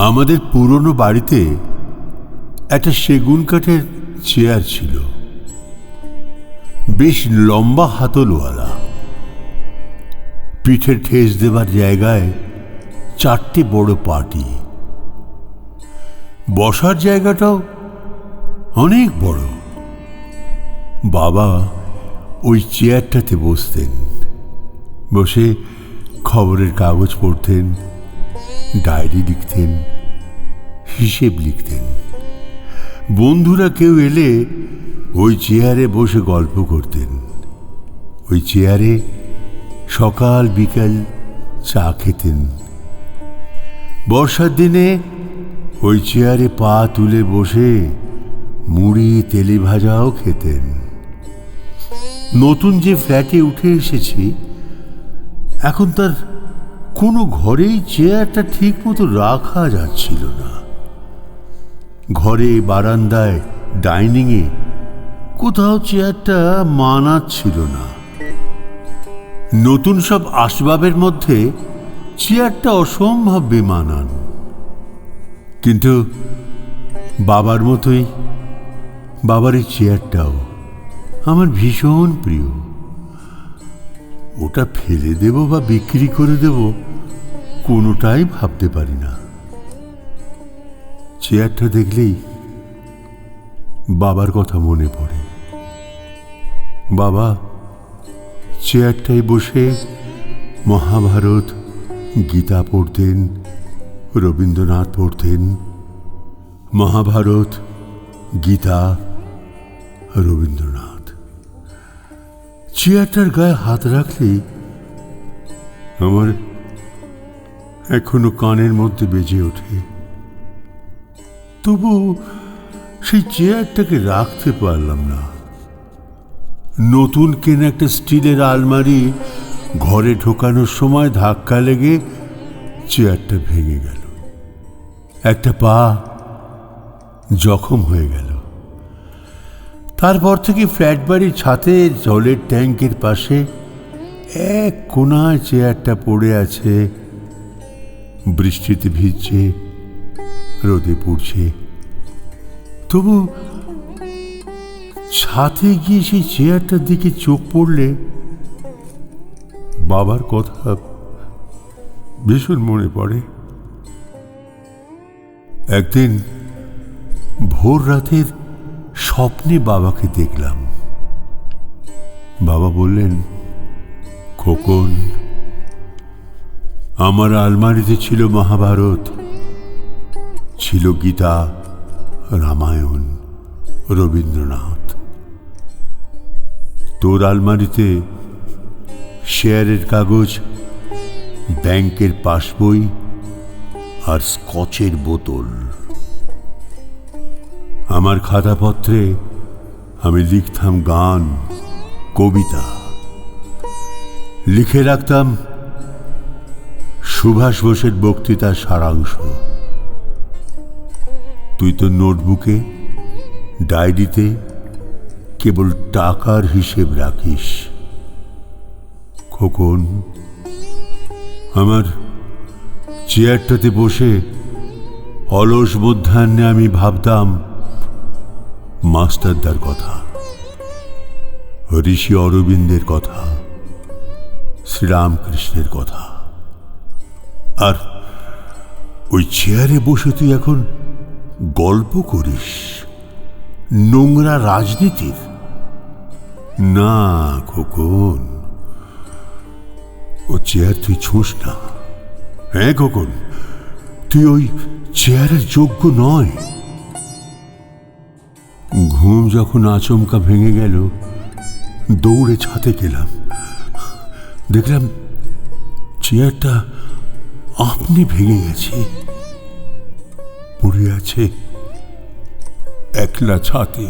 আমাদের পুরনো বাড়িতে একটা সেগুন কাঠের চেয়ার ছিল, বেশ লম্বা হাতলওয়ালা। পিঠের ঠেস দেবার জায়গায় 4টে বড় পাটি, বসার জায়গাটাও অনেক বড়। বাবা ওই চেয়ারটাতে বসতেন, বসে খবরের কাগজ পড়তেন, ডায়েরি লিখতেন, হিসেব লিখতেন। বন্ধুরা কেউ এলে ওই চেয়ারে বসে গল্প করতেন। ওই চেয়ারে সকাল বিকাল চা খেতেন। বর্ষার দিনে ওই চেয়ারে পা তুলে বসে মুড়ি তেলে ভাজাও খেতেন। নতুন যে ফ্ল্যাটে উঠে এসেছি, এখন তার কোনো ঘরেই চেয়ারটা ঠিক মতো রাখা যাচ্ছিল না। ঘরে, বারান্দায়, ডাইনিংয়ে কোথাও চেয়ারটা মানাচ্ছিল না। নতুন সব আসবাবের মধ্যে চেয়ারটা অসম্ভব বেমানান। কিন্তু বাবার মতোই বাবার এই চেয়ারটাও আমার ভীষণ প্রিয়। ওটা ফেলে দেব বা বিক্রি করে দেব, কোনোটাই ভাবতে পারি না। চেয়ারটা দেখলেই বাবার কথা মনে পড়ে। বাবা চেয়ারটায় বসে মহাভারত, গীতা পড়তেন, রবীন্দ্রনাথ পড়তেন। মহাভারত, গীতা, রবীন্দ্রনাথ। চেয়ারটার গায়ে হাত রাখলেই আমার এখনো কানের মধ্যে বেজে ওঠে। তবু সেই চেয়ারটাকে রাখতে পারলাম না। নতুন কেনা একটা স্টিলের আলমারি ঘরে ঢোকানোর সময় ধাক্কা লেগে চেয়ারটা ভেঙে গেল। একটা পা জখম হয়ে গেল। তারপর থেকে ফ্ল্যাট বাড়ির ছাদে জলের ট্যাঙ্কের পাশে এক কোনায় চেয়ারটা পড়ে আছে। বৃষ্টিতে ভিজছে, রোদে পুড়ছে। তবু ছাদে গিয়ে সেই চেয়ারটার দিকে চোখ পড়লে বাবার কথা ভীষণ মনে পড়ে। একদিন ভোর রাতের স্বপ্নে বাবাকে দেখলাম। বাবা বললেন, খোকন, আমার আলমারিতে ছিল মহাভারত, ছিল গীতা, রামায়ণ, রবীন্দ্রনাথ। তোর আলমারিতে শেয়ারের কাগজ, ব্যাংকের পাসবই আর স্কচের বোতল। আমার খাতাপত্রে আমি লিখতাম গান, কবিতা। লিখে রাখতাম সুভাষ বোসের বক্তৃতার সারাংশ। তুই তো নোটবুকে, ডায়েরিতে কেবল টাকার হিসেব রাখিস। খোকন, আমার চেয়ারটাতে বসে অলস মধ্যাহ্নে আমি ভাবতাম মাস্টারদার কথা, ঋষি অরবিন্দের কথা, শ্রীরামকৃষ্ণের কথা। আর ওই চেয়ারে বসে তুই এখন গল্প করিস নোংরা রাজনীতির। না খোকন, ও চেয়ার তুই ছুঁস না। হ্যাঁ খোকন, তুই ওই চেয়ারের যোগ্য নয়। ঘুম যখন আচমকা ভেঙে গেল, দৌড়ে ছাদে গেলাম। দেখলাম চেয়ারটা আপনি ভেঙে গেছে, পড়ে আছে একলা ছাদে।